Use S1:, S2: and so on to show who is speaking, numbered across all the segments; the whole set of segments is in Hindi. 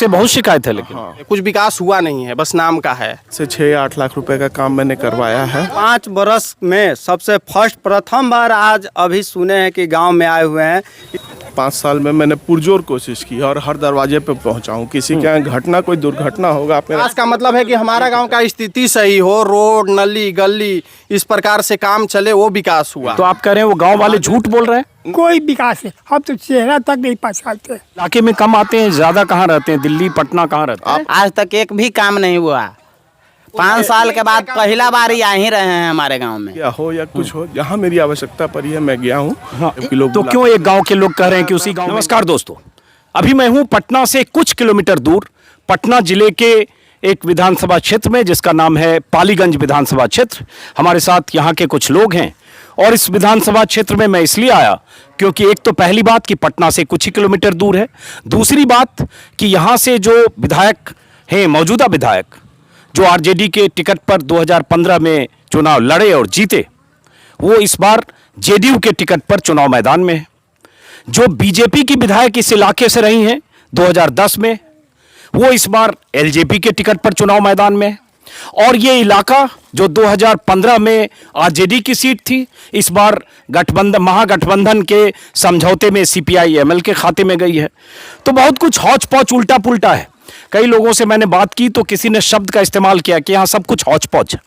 S1: आपसे बहुत शिकायत है, लेकिन
S2: कुछ विकास हुआ नहीं है, बस नाम का है।
S3: से 6-8 लाख रुपए का काम मैंने करवाया है।
S4: 5 बरस में सबसे प्रथम बार आज अभी सुने हैं कि गांव में आए हुए हैं।
S3: 5 साल में मैंने पुरजोर कोशिश की और हर दरवाजे पे पहुंचा हूं। किसी के यहाँ घटना, कोई दुर्घटना होगा,
S2: विकास का मतलब है कि हमारा गांव का स्थिति सही हो, रोड नली गली इस प्रकार से काम चले, वो विकास हुआ।
S1: तो आप कह रहे हैं वो गांव वाले झूठ बोल रहे हैं?
S5: कोई विकास है, हम तो चेहरा तक नहीं पहचानते।
S1: इलाके में कम आते हैं, ज्यादा कहाँ रहते हैं? दिल्ली पटना कहाँ रहते हैं?
S6: आज तक एक भी काम नहीं हुआ। 5 साल के बाद पहला बार ही आ ही रहे हैं हमारे गांव में।
S3: या हो या कुछ हो, जहाँ मेरी आवश्यकता पड़ी है मैं गया हूँ।
S1: तो क्यों एक गांव के लोग कह रहे हैं कि उसी गांव? नमस्कार दोस्तों, अभी मैं हूं पटना से कुछ किलोमीटर दूर, पटना जिले के एक विधानसभा क्षेत्र में जिसका नाम है पालीगंज विधानसभा क्षेत्र। हमारे साथ यहाँ के कुछ लोग हैं और इस विधानसभा क्षेत्र में मैं इसलिए आया क्योंकि एक तो पहली बात कि पटना से कुछ ही किलोमीटर दूर है, दूसरी बात कि यहाँ से जो विधायक हैं, मौजूदा विधायक जो आरजेडी के टिकट पर 2015 में चुनाव लड़े और जीते, वो इस बार जेडीयू के टिकट पर चुनाव मैदान में है। जो बीजेपी की विधायक इस इलाके से रही हैं 2010 में, वो इस बार एलजेपी के टिकट पर चुनाव मैदान में है। और ये इलाका जो 2015 में आरजेडी की सीट थी, इस बार गठबंधन, महागठबंधन के समझौते में सीपीआई एमएल के खाते में गई है। तो बहुत कुछ हौच पौच उल्टा पुल्टा है। कई लोगों से मैंने बात की तो किसी ने शब्द का इस्तेमाल किया कि यहाँ सब कुछ हौच पौच है।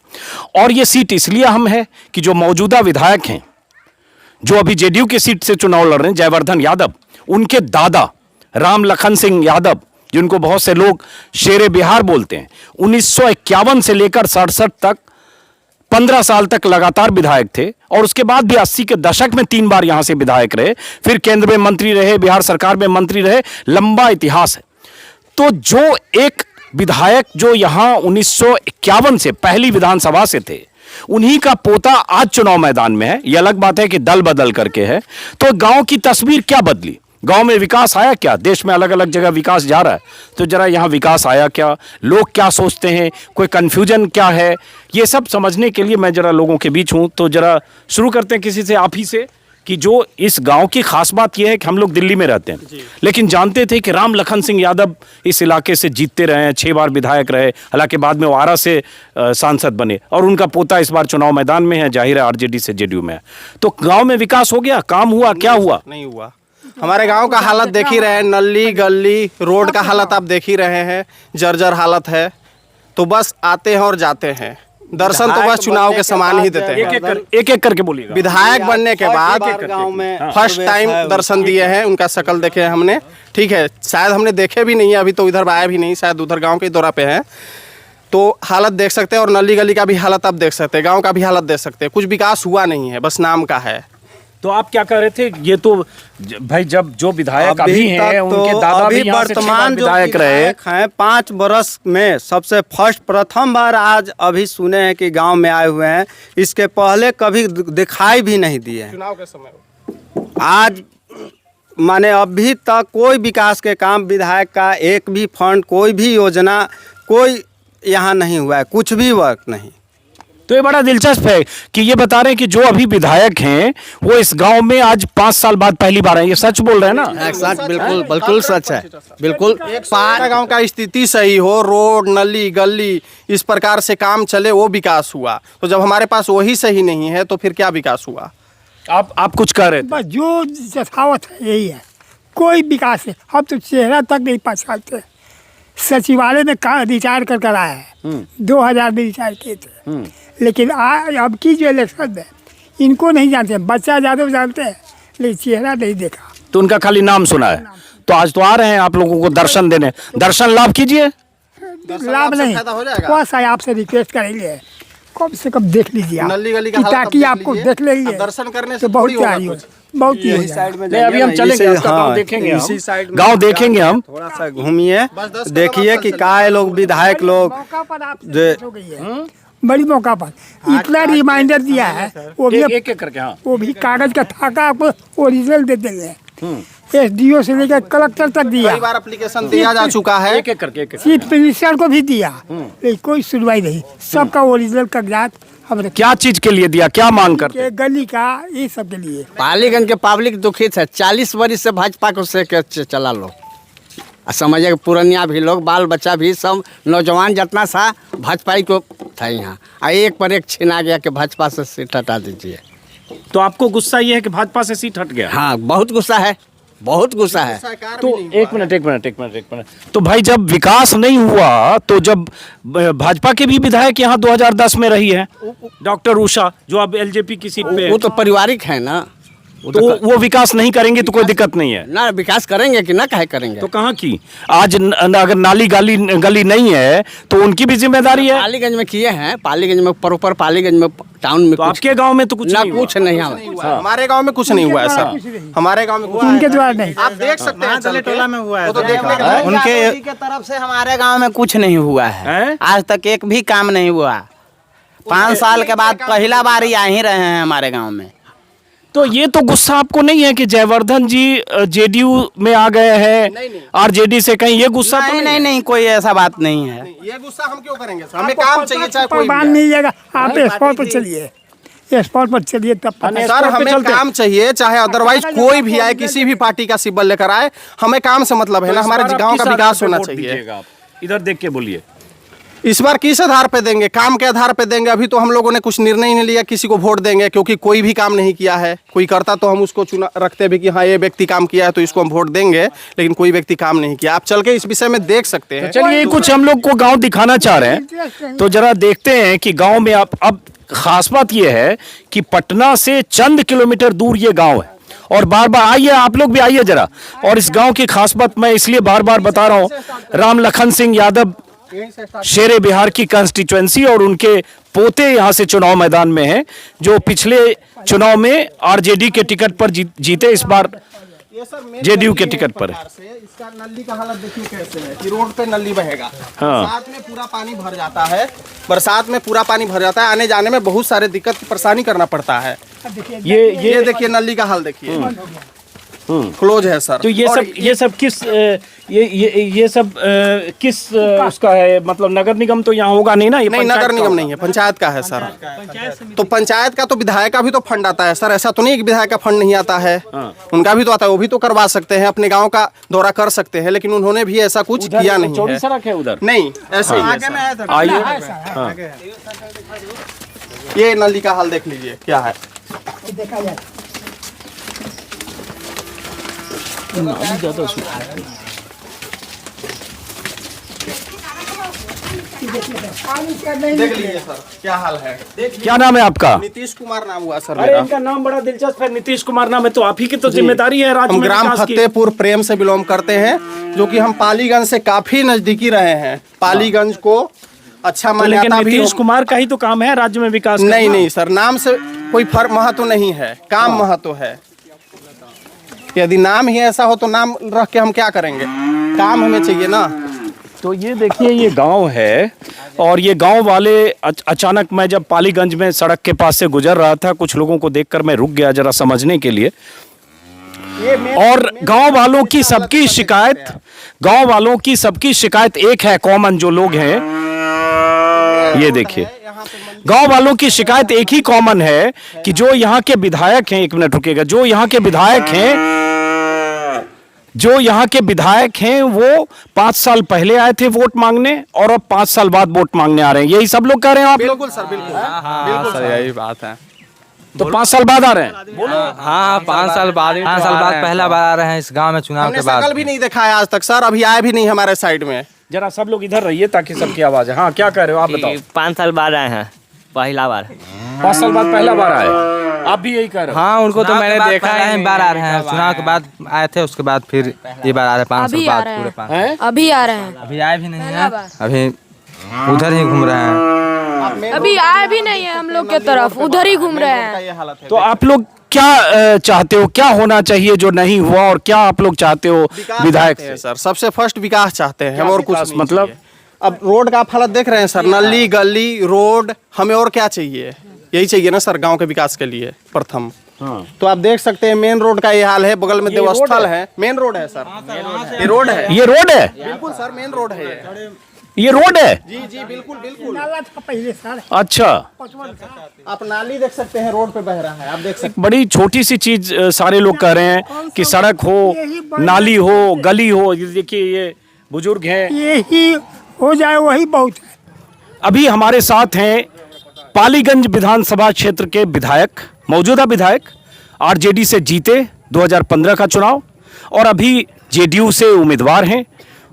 S1: और ये सीट इसलिए अहम है कि जो मौजूदा विधायक हैं, जो अभी जेडीयू की सीट से चुनाव लड़ रहे हैं, जयवर्धन यादव, उनके दादा राम लखन सिंह यादव, जिनको बहुत से लोग शेरे बिहार बोलते हैं, 1951 से लेकर 67 तक 15 साल तक लगातार विधायक थे और उसके बाद भी 80 के दशक में 3 बार यहां से विधायक रहे, फिर केंद्र में मंत्री रहे, बिहार सरकार में मंत्री रहे, लंबा इतिहास है। तो जो एक विधायक जो यहां 1951 से पहली विधानसभा से थे, उन्हीं का पोता आज चुनाव मैदान में है। यह अलग बात है कि दल बदल करके है। तो गांव की तस्वीर क्या बदली? गांव में विकास आया क्या? देश में अलग अलग जगह विकास जा रहा है, तो जरा यहाँ विकास आया क्या? लोग क्या सोचते हैं? कोई कंफ्यूजन क्या है? ये सब समझने के लिए मैं जरा लोगों के बीच हूँ। तो जरा शुरू करते हैं किसी से, आप ही से, कि जो इस गांव की खास बात यह है कि हम लोग दिल्ली में रहते हैं, लेकिन जानते थे कि राम लखन सिंह यादव इस इलाके से जीतते रहे हैं, 6 बार विधायक रहे, हालांकि बाद में वो आरा से सांसद बने, और उनका पोता इस बार चुनाव मैदान में है, जाहिर है आरजेडी से जेडीयू में है। तो गांव में विकास हो गया? काम हुआ? क्या हुआ?
S2: नहीं हुआ। हमारे गांव का हालत देख ही रहे हैं, नली गली रोड का हालत आप देख ही रहे हैं, जर्जर हालत है। तो बस आते हैं और जाते हैं, दर्शन तो बस चुनाव के समान ही देते हैं।
S1: एक एक करके बोलिएगा।
S2: विधायक बनने के बाद
S4: गांव में
S2: फर्स्ट टाइम दर्शन दिए हैं, उनका शक्ल देखे हैं हमने। ठीक है, शायद हमने देखे भी नहीं है, अभी तो इधर आया भी नहीं, शायद उधर गांव के दौरा पे हैं। तो हालत देख सकते हैं और नली गली का भी हालत आप देख सकते हैं, गांव का भी हालत देख सकते हैं। कुछ विकास हुआ नहीं है, बस नाम का है।
S1: तो आप क्या कह रहे थे? ये तो भाई जब जो विधायक अभी हैं, उनके दादा भी यहाँ से 6 बार विधायक रहे
S4: हैं। 5 बरस में सबसे प्रथम बार आज अभी सुने हैं कि गांव में आए हुए हैं। इसके पहले कभी दिखाई भी नहीं दिए।
S2: चुनाव के समय
S4: आज माने अभी तक कोई विकास के काम, विधायक का एक भी फंड, कोई भी योजना, कोई यहाँ नहीं हुआ है, कुछ भी वर्क नहीं।
S1: तो ये बड़ा दिलचस्प है कि ये बता रहे हैं कि जो अभी विधायक हैं वो इस गांव में आज 5 साल बाद पहली बार है। ये सच बोल रहे हैं ना?
S6: सच, बिल्कुल बिल्कुल सच है, बिल्कुल।
S2: हमारा गांव का स्थिति सही हो, रोड नली गली इस प्रकार से काम चले, वो विकास हुआ। तो जब हमारे पास वही सही नहीं है तो फिर क्या विकास हुआ?
S1: आप कुछ कह रहे थे?
S5: बस जो यथावत है यही है, कोई विकास है, हम तो चेहरा तक नहीं पहचानते। सचिवालय में रिटायर कर आया है, 2000 में रिटायर किए थे, लेकिन अब की जो इलेक्शन है इनको नहीं जानते। बच्चा यादव जानते हैं लेकिन चेहरा नहीं देखा।
S1: तो उनका खाली नाम सुना है। तो आज तो आ रहे हैं आप लोगों को दर्शन देने, दर्शन लाभ कीजिए।
S5: लाभ नहीं, थोड़ा सा आपसे रिक्वेस्ट करेंगे, कम से कम देख लीजिए आप,
S2: नली गली का हालत
S5: ताकि आपको देख लेंगे।
S2: दर्शन करने से
S5: तो बहुत बहुत
S4: यही साइड में
S1: अभी हम चलेंगे, गाँव देखेंगे, गाँव देखेंगे हम।
S4: थोड़ा सा घूमिए, देखिए कि काय लोग विधायक लोग
S5: बड़ी मौका पर इतना रिमाइंडर दिया है, वो भी
S1: एक करके। हाँ,
S5: वो भी कागज का थाका आपको ओरिजिनल दे देंगे। एसडीओ से लेकर कलेक्टर तक दिया,
S2: कई बार एप्लीकेशन दिया जा चुका है,
S1: एक करके।
S5: चीफ मिनिस्टर को भी दिया, लेकिन कोई सुनवाई नहीं। सबका ओरिजिनल कागजात हमने।
S1: क्या चीज के लिए दिया? क्या मांग करते?
S5: गली का, ये सब के लिए।
S6: पालीगंज के पब्लिक दुखित है। 40 वर्ष से भाजपा को से चला लो,
S7: समझिए पुरनिया भी लोग, बाल बच्चा भी, सब नौजवान जितना सा भाजपा को था यहाँ, एक पर एक छीना गया कि भाजपा से सीट हटा दीजिए।
S1: तो आपको गुस्सा ये है कि भाजपा से सीट हट गया?
S7: हाँ, बहुत गुस्सा है, बहुत गुस्सा है।
S1: तो एक मिनट, तो भाई जब विकास नहीं हुआ तो जब भाजपा के भी विधायक यहाँ 2010 में रही है, डॉक्टर उषा, जो अब एलजेपी की सीट पे
S7: वो तो पारिवारिक है ना,
S1: तो वो विकास नहीं करेंगे तो कोई दिक्कत नहीं है
S7: ना, विकास करेंगे कि ना कहे करेंगे।
S1: तो कहाँ की आज अगर नाली गली नहीं है तो उनकी भी जिम्मेदारी है।
S7: पालीगंज में किए हैं, पालीगंज में प्रॉपर, पालीगंज में टाउन में
S1: तो आपके गांव में तो कुछ
S7: ना,
S1: नहीं
S7: कुछ नहीं हुआ।
S2: हमारे गांव में कुछ नहीं हुआ है सर, हमारे गांव में कुछ
S5: उनके द्वारा नहीं।
S2: आप देख सकते हैं चल के।
S6: टोला में हुआ है,
S2: वो तो देखने के बाद
S6: उनके के तरफ से हमारे गांव में कुछ नहीं हुआ है, आज तक एक भी काम नहीं हुआ। 5 साल के बाद पहला बार ही आ ही रहे हैं हमारे गांव में।
S1: तो ये तो गुस्सा आपको नहीं है कि जयवर्धन जी जेडीयू में आ गए हैं आरजेडी से, कहीं ये गुस्सा तो
S6: नहीं, कोई ऐसा बात नहीं है।
S2: ये गुस्सा हम क्यों करेंगे सर, हमें काम चाहिए चाहे कोई
S5: मान
S2: भी
S5: लीजिएगा, आप स्पॉट पर चलिए, स्पॉट पर चलिए तब पता
S2: है। सर हमें काम चाहिए, चाहे अदरवाइज कोई भी आए, किसी भी पार्टी का सिंबल लेकर आए, हमें काम से मतलब है ना, हमारे गांव का विकास होना चाहिए।
S1: इधर देख के बोलिए,
S2: इस बार किस आधार पे देंगे, काम के आधार पे देंगे। अभी तो हम लोगों ने कुछ निर्णय ही नहीं लिया किसी को वोट देंगे, क्योंकि कोई भी काम नहीं किया है। कोई करता तो हम उसको चुना रखते भी कि हाँ ये व्यक्ति काम किया है तो इसको हम वोट देंगे, लेकिन कोई व्यक्ति काम नहीं किया। आप चल के इस विषय में देख सकते हैं।
S1: चलिए कुछ हम लोग को गांव दिखाना चाह रहे हैं, तो जरा देखते हैं कि गांव में अब खास बात ये है कि पटना से चंद किलोमीटर दूर ये गांव है, और बार बार आइए, आप लोग भी आइए जरा। और इस गांव की खास बात मैं इसलिए बार बार बता रहा हूँ, राम लखन सिंह यादव शेरे बिहार की कंस्टिट्यूएंसी, और उनके पोते यहाँ से चुनाव मैदान में हैं, जो पिछले चुनाव में आरजेडी के टिकट पर जीते, इस बार जेडीयू के टिकट पर है।
S2: इसका नली का हालत देखिए कैसे है कि रोड पे नली बहेगा,
S1: हाँ।
S2: बरसात में पूरा पानी भर जाता है, बरसात में पूरा पानी भर जाता है, आने जाने में बहुत सारे दिक्कत परेशानी करना पड़ता है। ये देखिए नली का हाल देखिए, क्लोज है सर।
S1: तो ये सब किस ये सब किस उसका है, मतलब नगर निगम तो यहाँ होगा नहीं ना? ये
S2: नहीं, नगर निगम नहीं है, पंचायत का है सर। तो पंचायत का तो विधायक का भी तो फंड आता है सर, ऐसा तो नहीं कि विधायक का फंड नहीं आता है, उनका भी तो आता है, वो भी तो करवा सकते हैं, अपने गांव का दौरा कर सकते हैं, लेकिन उन्होंने भी ऐसा कुछ किया नहीं है।
S1: चौड़ी सड़क है उधर?
S2: नहीं, ऐसे ही
S1: आइए,
S2: ये नली का हाल देख लीजिए क्या है। देख लीजिए सर क्या हाल है।
S1: क्या नाम है आपका?
S2: नीतीश कुमार नाम हुआ सर
S1: अरे
S2: मेरा।
S1: इनका नाम बड़ा दिलचस्प है, नीतीश कुमार नाम है, तो आप ही की तो जिम्मेदारी है राज्य
S2: हम
S1: में
S2: ग्राम
S1: विकास की।
S2: फतेहपुर प्रेम से बिलोंग करते हैं, जो कि हम पालीगंज से काफी नजदीकी रहे हैं। पालीगंज को अच्छा
S1: तो लेकिन
S2: मान्यता भी
S1: नीतीश कुमार का ही तो काम है राज्य में विकास करना।
S2: नहीं सर, नाम से कोई फर्क महत्व नहीं है, काम महत्व है। यदि नाम ही ऐसा हो तो नाम रख के हम क्या करेंगे, काम हमें चाहिए ना।
S1: तो ये देखिए, ये गांव है, और ये गांव वाले अचानक, मैं जब पालीगंज में सड़क के पास से गुजर रहा था, कुछ लोगों को देखकर मैं रुक गया जरा समझने के लिए। और गांव वालों की सबकी शिकायत एक है, कॉमन जो लोग हैं, ये देखिए, गांव वालों की शिकायत एक ही कॉमन है कि जो यहाँ के विधायक हैं, एक मिनट रुकिएगा, जो यहाँ के विधायक हैं वो 5 साल पहले आए थे वोट मांगने, और अब 5 साल बाद वोट मांगने आ रहे हैं। यही सब लोग कह रहे हैं आप?
S2: बिल्कुल सर, बिल्कुल बिल्कुल
S8: सर, यही बात है।
S1: तो 5 साल बाद आ रहे हैं?
S8: हाँ, 5 साल बाद पहला बार आ रहे हैं इस गांव में चुनाव
S2: हमने
S8: के बाद।
S2: शकल भी नहीं देखा है आज तक सर, अभी आए भी नहीं हमारे साइड में।
S1: जरा सब लोग इधर रहिए ताकि सबकी आवाज है। हाँ, क्या कह रहे हो आप, बताओ।
S9: 5 साल बाद आए हैं, पहला बार।
S1: 5 साल बाद पहला बार आए, आप भी यही कह रहे हो?
S8: हाँ, उनको तो मैंने देखा है, बार आ रहे हैं, चुनाव के बाद आए थे, उसके बाद फिर ये बार आ रहे हैं 5 साल बाद पूरे 5।
S10: अभी आ रहे हैं,
S8: अभी आए भी नहीं है, अभी उधर ही घूम रहे हैं।
S10: अभी आए भी नहीं है हम लोग के तरफ, उधर ही घूम रहे हैं।
S1: तो आप लोग क्या चाहते हो, क्या होना चाहिए जो नहीं हुआ, और क्या आप लोग चाहते हो विधायक से?
S2: सर सबसे फर्स्ट विकास चाहते हैं हम, और कुछ नहीं
S1: मतलब
S2: चाहिए। अब रोड का हालत देख रहे हैं सर, नली गली रोड, हमें और क्या चाहिए? यही चाहिए ना सर गांव के विकास के लिए प्रथम। तो आप देख सकते हैं मेन रोड का ये हाल है, बगल में देवस्थल है, मेन रोड है सर, ये रोड है,
S1: ये रोड है?
S2: बिल्कुल सर, मेन रोड है ये।
S1: ये रोड है?
S2: जी जी बिल्कुल बिल्कुल।
S5: नाला था पहले सर।
S1: अच्छा,
S2: आप नाली देख सकते हैं, रोड पे बह रहा है, आप देख सकते
S1: बड़ी छोटी सी चीज सारे लोग कह रहे हैं कि सड़क हो, नाली हो, गली हो। ये देखिए, ये बुजुर्ग हैं।
S5: यही हो जाए वही बहुत है।
S1: अभी हमारे साथ हैं पालीगंज विधानसभा क्षेत्र के विधायक, मौजूदा विधायक, आरजेडी से जीते 2015 का चुनाव और अभी जेडीयू से उम्मीदवार हैं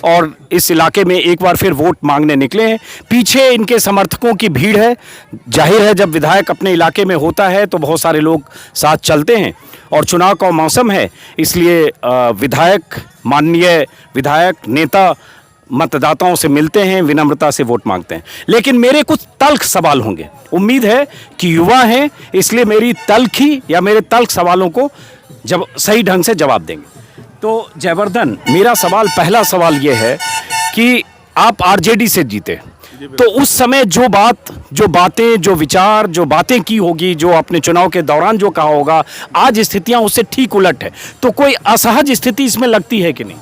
S1: और इस इलाके में एक बार फिर वोट मांगने निकले हैं। पीछे इनके समर्थकों की भीड़ है। जाहिर है, जब विधायक अपने इलाके में होता है तो बहुत सारे लोग साथ चलते हैं और चुनाव का मौसम है, इसलिए विधायक, माननीय विधायक नेता मतदाताओं से मिलते हैं, विनम्रता से वोट मांगते हैं। लेकिन मेरे कुछ तल्ख सवाल होंगे। उम्मीद है कि युवा हैं, इसलिए मेरी तल्खी या मेरे तल्ख सवालों को जब सही ढंग से जवाब देंगे। तो जयवर्धन, मेरा सवाल, पहला सवाल ये है कि आप आरजेडी से जीते, तो उस समय जो बातें, जो विचार, जो बातें की होगी, जो अपने चुनाव के दौरान जो कहा होगा, आज स्थितियां उससे ठीक उलट है, तो कोई असहज स्थिति इसमें लगती है कि नहीं?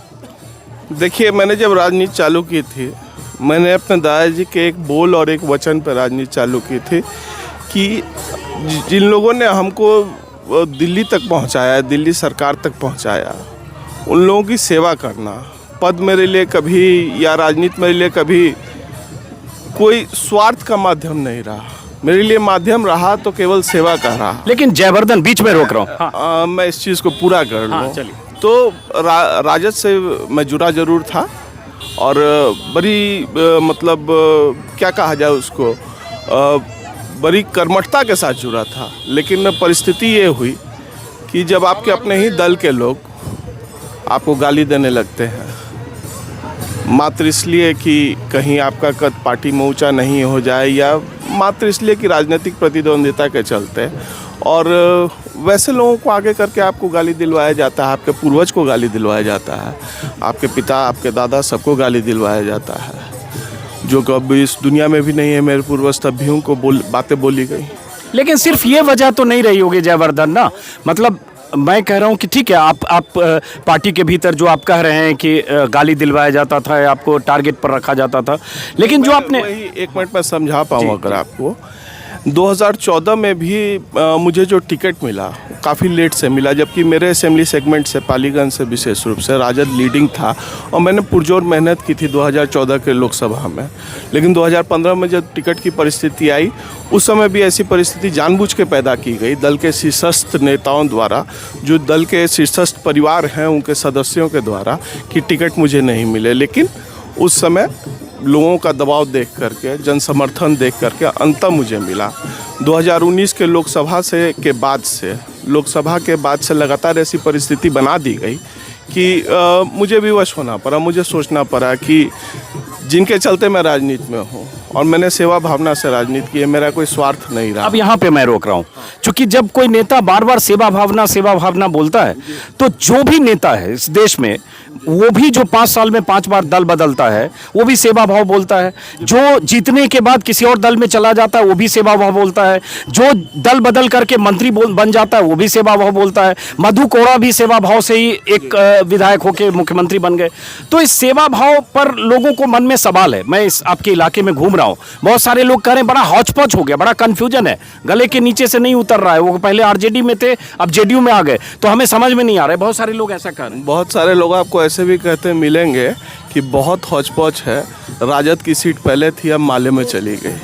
S3: देखिए, मैंने जब राजनीति चालू की थी, मैंने अपने दादाजी के एक बोल और एक वचन पर राजनीति चालू की थी कि जिन लोगों ने हमको दिल्ली तक पहुंचाया, दिल्ली सरकार तक पहुंचाया, उन लोगों की सेवा करना। पद मेरे लिए कभी या राजनीति मेरे लिए कभी कोई स्वार्थ का माध्यम नहीं रहा। मेरे लिए माध्यम रहा तो केवल सेवा का रहा।
S1: लेकिन जयवर्धन, बीच में रोक रहा हूँ,
S3: मैं इस चीज़ को पूरा कर लूँ।
S1: चलिए।
S3: तो राजद से मैं जुड़ा जरूर था और बड़ी मतलब क्या कहा जाए उसको, बड़ी कर्मठता के साथ जुड़ा था। लेकिन परिस्थिति ये हुई कि जब आपके अपने ही दल के लोग आपको गाली देने लगते हैं, मात्र इसलिए कि कहीं आपका कद पार्टी में ऊँचा नहीं हो जाए या मात्र इसलिए कि राजनीतिक प्रतिद्वंदिता के चलते, और वैसे लोगों को आगे करके आपको गाली दिलवाया जाता है, आपके पूर्वज को गाली दिलवाया जाता है, आपके पिता, आपके दादा, सबको गाली दिलवाया जाता है, जो कभी इस दुनिया में भी नहीं है। मेरे पूर्वज तब भी उनको बातें बोली गई।
S1: लेकिन सिर्फ ये वजह तो नहीं रही होगी जयवर्धन ना, मतलब मैं कह रहा हूँ कि ठीक है, आप पार्टी के भीतर जो आप कह रहे हैं कि गाली दिलवाया जाता था, आपको टारगेट पर रखा जाता था, लेकिन जो आपने,
S3: वही एक मिनट में समझा पाऊँ अगर आपको, 2014 में भी मुझे जो टिकट मिला काफ़ी लेट से मिला, जबकि मेरे असेंबली सेगमेंट से, पालीगंज से विशेष रूप से राजद लीडिंग था और मैंने पुरजोर मेहनत की थी 2014 के लोकसभा में। लेकिन 2015 में जब टिकट की परिस्थिति आई, उस समय भी ऐसी परिस्थिति जानबूझ के पैदा की गई दल के शीर्षस्थ नेताओं द्वारा, जो दल के शीर्षस्थ परिवार हैं उनके सदस्यों के द्वारा, कि टिकट मुझे नहीं मिले। लेकिन उस समय लोगों का दबाव देख करके, जन समर्थन देख करके अंततः मुझे मिला। 2019 के लोकसभा के बाद से लगातार ऐसी परिस्थिति बना दी गई कि मुझे विवश होना पड़ा, मुझे सोचना पड़ा कि जिनके चलते मैं राजनीति में हूँ और मैंने सेवा भावना से राजनीति की है, मेरा कोई स्वार्थ नहीं रहा।
S1: अब यहाँ पे मैं रोक रहा हूँ, क्योंकि जब कोई नेता बार बार सेवा भावना बोलता है, तो जो भी नेता है इस देश में, वो भी जो 5 साल में 5 बार दल बदलता है, वो भी सेवा भाव बोलता है। जो जीतने के बाद किसी और दल में चला जाता है, वो भी सेवा भाव बोलता है। जो दल बदल करके मंत्री बन जाता है, वो भी सेवा भाव बोलता है। मधु कोड़ा भी सेवा भाव से ही एक विधायक होकर मुख्यमंत्री बन गए। तो इस सेवा भाव पर लोगों को मन में सवाल है। मैं इस आपके इलाके में घूम रहा हूँ, बहुत सारे लोग कह रहे हैं बड़ा हौच-पौच हो गया, बड़ा कंफ्यूजन है, गले के नीचे से नहीं उतर रहा है। वो पहले आरजेडी में थे, अब जेडीयू में आ गए, तो हमें समझ में नहीं आ रहा है। बहुत सारे लोग ऐसा कह रहे हैं।
S3: बहुत सारे लोग आपको ऐसे भी कहते मिलेंगे कि बहुत हौच-पौच है, राजद की सीट पहले थी, अब माले में चली गई।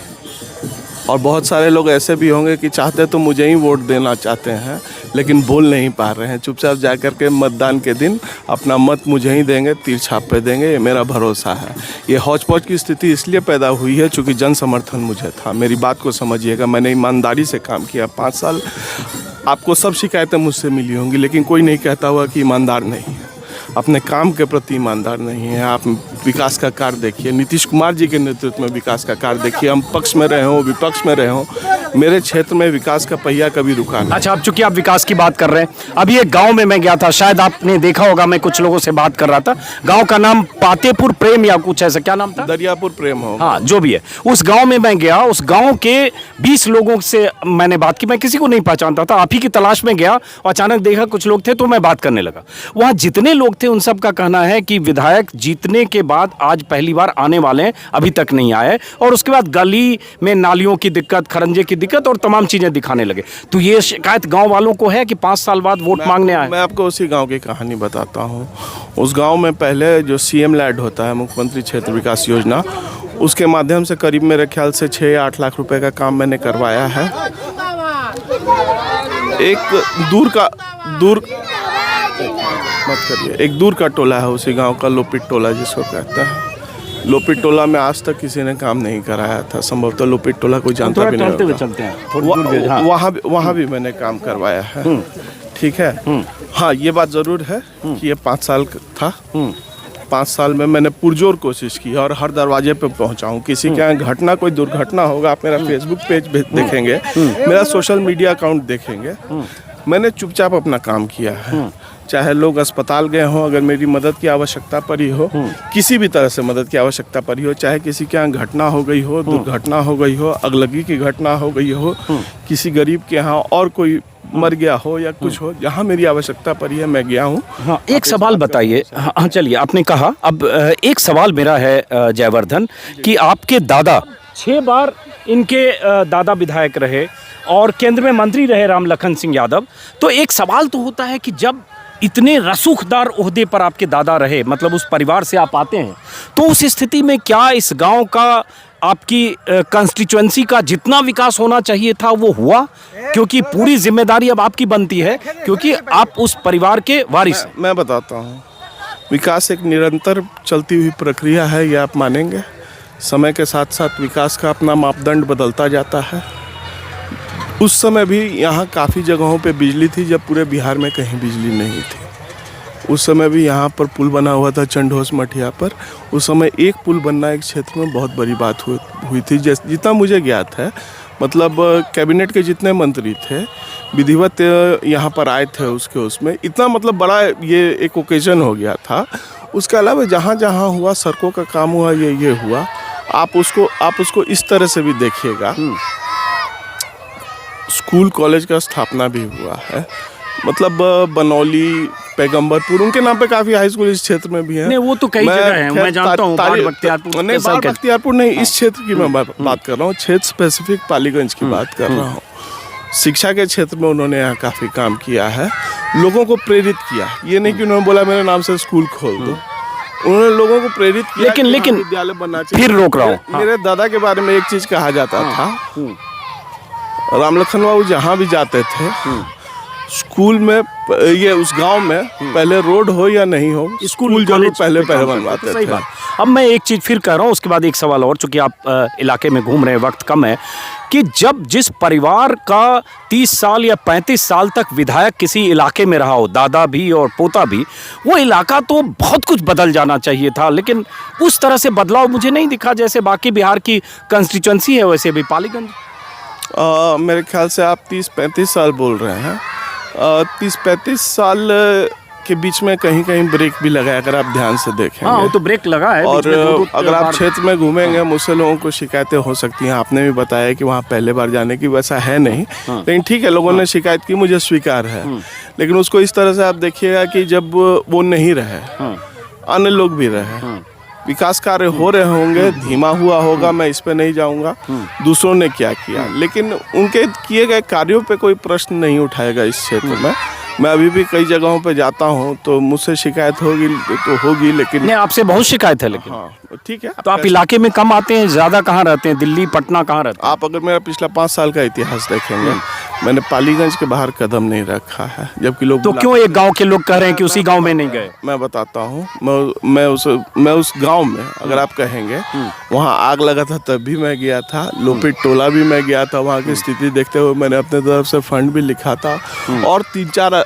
S3: और बहुत सारे लोग ऐसे भी होंगे कि चाहते तो मुझे ही वोट देना चाहते हैं, लेकिन बोल नहीं पा रहे हैं, चुपचाप जाकर के मतदान के दिन अपना मत मुझे ही देंगे, तीर छाप पे देंगे, ये मेरा भरोसा है। ये हौच-पौच की स्थिति इसलिए पैदा हुई है क्योंकि जन समर्थन मुझे था। मेरी बात को समझिएगा, मैंने ईमानदारी से काम किया 5 साल। आपको सब शिकायतें मुझसे मिली होंगी, लेकिन कोई नहीं कहता हुआ कि ईमानदार नहीं है, अपने काम के प्रति ईमानदार नहीं है। आप विकास का कार्य देखिए, नीतीश कुमार जी के नेतृत्व में विकास का कार्य देखिए, हम पक्ष में रहे हों, विपक्ष में रहे हों, मेरे क्षेत्र में विकास का पहिया कभी रुका नहीं।
S1: अच्छा, अब चूंकि आप विकास की बात कर रहे हैं, अभी एक गांव में मैं गया था, शायद आपने देखा होगा, मैं कुछ लोगों से बात कर रहा था। गांव का नाम पातेपुर प्रेम या कुछ ऐसा, क्या नाम था?
S3: दरियापुर प्रेम हो।
S1: हाँ, जो भी है, उस गांव में मैं गया। उस गांव के 20 लोगों से मैंने बात की। मैं किसी को नहीं पहचानता था, आप ही की तलाश में गया और अचानक देखा कुछ लोग थे तो मैं बात करने लगा। वहां जितने लोग थे उन सब का कहना है कि विधायक जीतने के बाद आज पहली बार आने वाले हैं, अभी तक नहीं आए, और उसके बाद गली में नालियों की दिक्कत, खरंजे की दिक्कत और तमाम चीजें दिखाने लगे। तो ये शिकायत गांव वालों को है कि 5 साल बाद वोट मांगने आए।
S3: मैं आपको उसी गांव की कहानी बताता हूं। उस गांव में पहले जो सीएम लैड होता है, मुख्यमंत्री क्षेत्र विकास योजना, उसके माध्यम से करीब मेरे ख्याल से 6 या 8 लाख रुपए का काम मैंने करवाया है। एक दूर का टोला है उसी गांव का, लोपित टोला जिसको कहते हैं। लोपित टोला में आज तक किसी ने काम नहीं कराया था। संभवतः लोपित टोला कोई जानता भी नहीं होगा। वहाँ भी मैंने काम करवाया है। ठीक है। हाँ, ये बात जरूर है कि ये 5 साल था। 5 साल में मैंने पुरजोर कोशिश की और हर दरवाजे पे पहुंचा हूं। किसी के यहाँ घटना, कोई दुर्घटना होगा, आप मेरा फेसबुक पेज देखेंगे, मेरा सोशल मीडिया अकाउंट देखेंगे, मैंने चुपचाप अपना काम किया है। चाहे लोग अस्पताल गए हों, अगर मेरी मदद की आवश्यकता पड़ी हो, किसी भी तरह से मदद की आवश्यकता पड़ी हो, चाहे किसी के यहाँ घटना हो गई हो, दुर्घटना हो गई हो, अगलगी की घटना हो गई हो, किसी गरीब के यहाँ और कोई मर गया हो या कुछ हो, जहाँ मेरी आवश्यकता पड़ी है मैं गया हूँ।
S1: हाँ, एक सवाल बताइए। हाँ, चलिए, आपने कहा, अब एक सवाल मेरा है जयवर्धन, कि आपके दादा 6 बार इनके दादा विधायक रहे और केंद्र में मंत्री रहे राम लखन सिंह यादव। तो एक सवाल तो होता है कि जब इतने रसूखदार ओहदे पर आपके दादा रहे, मतलब उस परिवार से आप आते हैं, तो उस स्थिति में क्या इस गांव का, आपकी कंस्टिट्यूएंसी का जितना विकास होना चाहिए था वो हुआ? क्योंकि पूरी जिम्मेदारी अब आपकी बनती है, क्योंकि आप उस परिवार के वारिस हैं।
S3: मैं बताता हूँ, विकास एक निरंतर चलती हुई प्रक्रिया है, ये आप मानेंगे। समय के साथ साथ विकास का अपना मापदंड बदलता जाता है। उस समय भी यहाँ काफ़ी जगहों पे बिजली थी जब पूरे बिहार में कहीं बिजली नहीं थी। उस समय भी यहाँ पर पुल बना हुआ था चंडोस मठिया पर। उस समय एक पुल बनना एक क्षेत्र में बहुत बड़ी बात हुई थी। जितना मुझे ज्ञात है, मतलब कैबिनेट के जितने मंत्री थे विधिवत यहाँ पर आए थे उसमें इतना मतलब बड़ा ये एक ओकेजन हो गया था। उसके अलावा जहाँ जहाँ हुआ, सड़कों का काम हुआ, ये हुआ, आप उसको इस तरह से भी देखिएगा। स्कूल कॉलेज का स्थापना भी हुआ है, मतलब बनौली, पैगंबरपुर, उनके नाम पे काफी हाई स्कूल इस क्षेत्र में भी है।
S1: नहीं, वो तो कई जगह है, मैं जानता हूँ। बाढ़
S3: बख्तियारपुर नहीं, इस क्षेत्र की मैं बात कर रहा हूँ, क्षेत्र स्पेसिफिक पालीगंज की बात कर रहा हूँ। शिक्षा के क्षेत्र में उन्होंने यहाँ काफी काम किया है, लोगों को प्रेरित किया। ये नहीं कि उन्होंने बोला मेरे नाम से स्कूल खोल दो, उन्होंने लोगों को प्रेरित किया।
S1: लेकिन
S3: विद्यालय बनना चाहिए।
S1: फिर रोक रहा हूँ,
S3: मेरे दादा के बारे में एक चीज कहा जाता था, राम लखन बाबू जहाँ भी जाते थे, स्कूल में, ये उस गांव में पहले रोड हो या नहीं हो, स्कूल जरूर पहले बनवाते थे।
S1: बात। अब मैं एक चीज़ फिर कह रहा हूँ, उसके बाद एक सवाल और, चूंकि आप इलाके में घूम रहे हैं, वक्त कम है, कि जब जिस परिवार का 30 साल या 35 साल तक विधायक किसी इलाके में रहा हो, दादा भी और पोता भी, वो इलाका तो बहुत कुछ बदल जाना चाहिए था, लेकिन उस तरह से बदलाव मुझे नहीं दिखा जैसे बाकी बिहार की कंस्टिट्यूएंसी है वैसे भी पालीगंज।
S3: मेरे ख्याल से आप 30-35 साल बोल रहे हैं। 30-35 साल के बीच में कहीं कहीं ब्रेक भी लगा है, अगर आप ध्यान से देखेंगे।
S1: हाँ, तो ब्रेक लगा है।
S3: और अगर आप क्षेत्र में घूमेंगे, मुझसे लोगों को शिकायतें हो सकती हैं। आपने भी बताया कि वहाँ पहले बार जाने की वैसा है नहीं, लेकिन ठीक है, लोगों ने शिकायत की, मुझे स्वीकार है। लेकिन उसको इस तरह से आप देखिएगा कि जब वो नहीं रहे, अन्य लोग भी रहे, विकास कार्य हो रहे होंगे, धीमा हुआ होगा, मैं इस पे नहीं जाऊंगा दूसरों ने क्या किया, लेकिन उनके किए गए कार्यों पे कोई प्रश्न नहीं उठाएगा इस क्षेत्र में। मैं अभी भी कई जगहों पे जाता हूँ तो मुझसे शिकायत होगी, लेकिन
S1: नहीं, आपसे बहुत शिकायत है। लेकिन
S3: हाँ, ठीक है।
S1: तो आप इलाके में कम आते हैं, ज्यादा कहाँ रहते हैं? दिल्ली, पटना, कहाँ रहते हैं?
S3: आप अगर मेरा पिछला 5 साल का इतिहास देखेंगे, मैंने पालीगंज के बाहर कदम नहीं रखा है, जबकि लोग
S1: तो क्यों एक गांव के लोग कह रहे हैं कि उसी गांव में नहीं गए?
S3: मैं बताता हूँ, मैं उस गांव में, अगर आप कहेंगे, वहाँ आग लगा था तब भी मैं गया था, लोपित टोला भी मैं गया था। वहाँ की स्थिति देखते हुए मैंने अपने तरफ से फंड भी लिखा था, और 3-4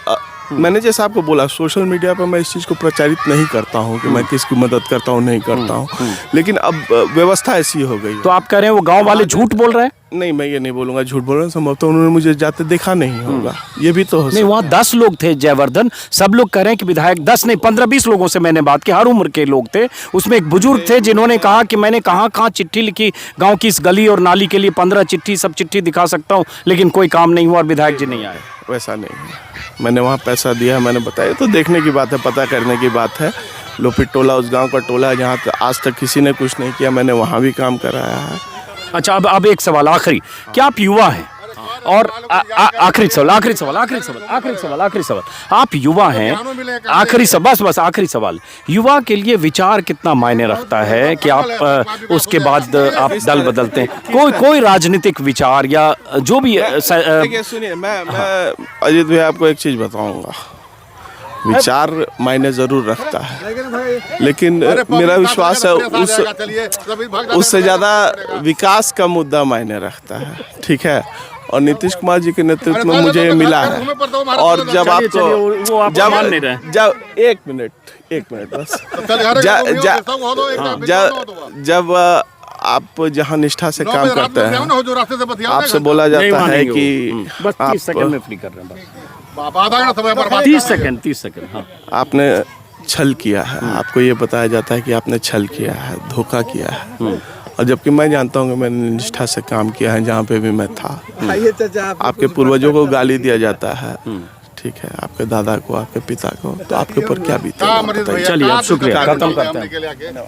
S3: मैंने जैसे आपको बोला, सोशल मीडिया पर मैं इस चीज़ को प्रचारित नहीं करता हूँ कि मैं किसकी मदद करता हूँ, नहीं करता हूँ, लेकिन अब व्यवस्था ऐसी हो गई।
S1: तो आप कह रहे हैं वो गांव वाले झूठ बोल रहे हैं?
S3: नहीं, मैं ये नहीं बोलूँगा, झूठ बोल रहा हूँ, संभवतः उन्होंने मुझे जाते देखा नहीं होगा, ये भी तो हो
S1: नहीं, वहाँ 10 लोग थे जयवर्धन, सब लोग कह रहे हैं कि विधायक 10 नहीं 15-20 लोगों से मैंने बात की, हर उम्र के लोग थे। उसमें एक बुजुर्ग थे जिन्होंने कहा कि मैंने कहाँ कहाँ चिट्ठी लिखी, गांव की इस गली और नाली के लिए 15 चिट्ठी, सब चिट्ठी दिखा सकता हूँ, लेकिन कोई काम नहीं हुआ और विधायक जी नहीं आए।
S3: वैसा नहीं है, मैंने वहाँ पैसा दिया, मैंने बताया, तो देखने की बात है, पता करने की बात है। लोपित टोला उस गांव का टोला है जहाँ आज तक किसी ने कुछ नहीं किया, मैंने वहाँ भी काम कराया है।
S1: अच्छा, अब एक सवाल आखिरी, क्या आप युवा हैं? और आखिरी सवाल, आप युवा हैं, आखिरी सवाल, बस आखिरी सवाल, युवा के लिए विचार कितना मायने रखता है कि आप उसके बाद आप दल बदलते हैं? कोई राजनीतिक विचार या जो भी
S3: देखिए सुनिए, मैं अजीत भाई आपको एक चीज़ बताऊंगा, विचार मायने ज़रूर रखता है, लेकिन मेरा विश्वास है उससे ज़्यादा विकास का मुद्दा मायने रखता है, ठीक है। और नीतीश कुमार जी के नेतृत्व में मुझे ये मिला है। और जब आपको जब एक मिनट बस, जब आप जहाँ निष्ठा से काम करते हैं, आपसे बोला जाता है कि
S1: 30 सेकंड में फ्री कर रहे हैं, 30 सेकंड, हाँ।
S3: आपने छल किया है, आपको ये बताया जाता है कि आपने छल किया है, धोखा किया है, और जबकि मैं जानता हूँ कि मैंने निष्ठा से काम किया है जहाँ पे भी मैं था। आपके पूर्वजों को गाली दिया जाता है, ठीक है, आपके दादा को, आपके पिता को, तो आपके ऊपर क्या बीतेगा?
S1: चलिए, अब शुक्रिया, खत्म करते हैं।